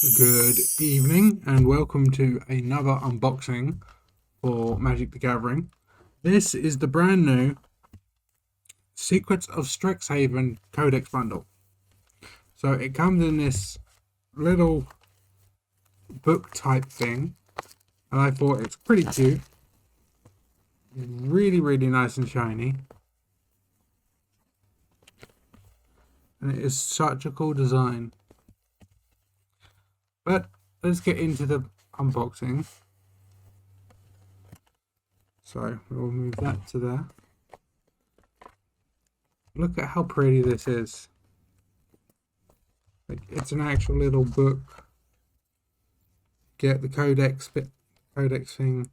Good evening and welcome to another unboxing for Magic the Gathering. This is the brand new Secrets of Strixhaven Codex bundle. So it comes in this little book type thing and I thought it's pretty cute. Really nice and shiny. And it is such a cool design. But let's get into the unboxing. So we'll move that to there. Look at how pretty this is. Like, it's an actual little book. Get the codex thing.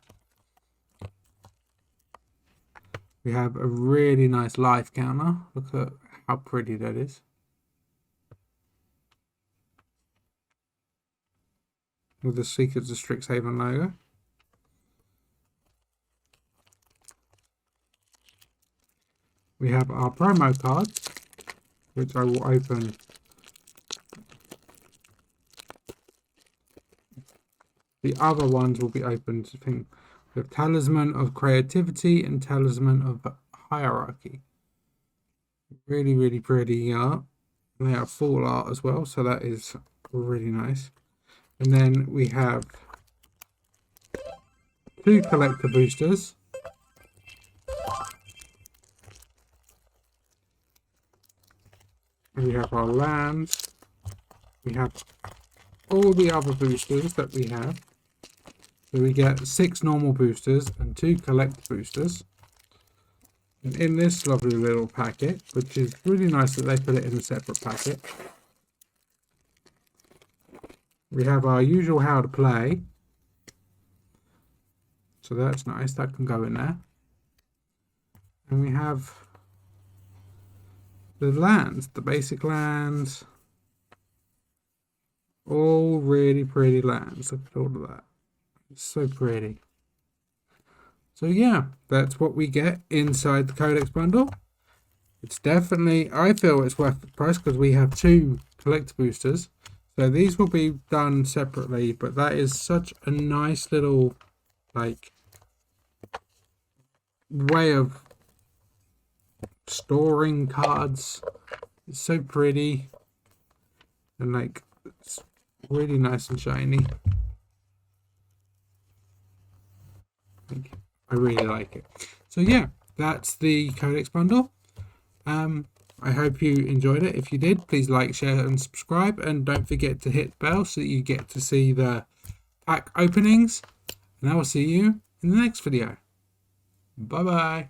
We have a really nice life counter. Look at how pretty that is. With the Secrets of Strixhaven logo. We have our promo cards, which I will open. The other ones will be opened. I think we have Talisman of Creativity and Talisman of Hierarchy. Really pretty art. And they are full art as well, so that is really nice. And then we have 2 collector boosters. We have our lands. We have all the other boosters that we have. So we get 6 normal boosters and 2 collector boosters. And in this lovely little packet, which is really nice that they put it in a separate packet, we have our usual how to play. So that's nice, that can go in there. And we have the lands, the basic lands. All really pretty lands. Look at all of that. It's so pretty. So yeah, that's what we get inside the Codex bundle. It's definitely, I feel it's worth the price because we have 2 collector boosters. So these will be done separately, but that is such a nice little, like, way of storing cards. It's so pretty. And, like, it's really nice and shiny. I really like it. So yeah, that's the Codex bundle. I hope you enjoyed it. If you did, please like, share and subscribe, and don't forget to hit the bell so that you get to see the pack openings, and I will see you in the next video. Bye bye.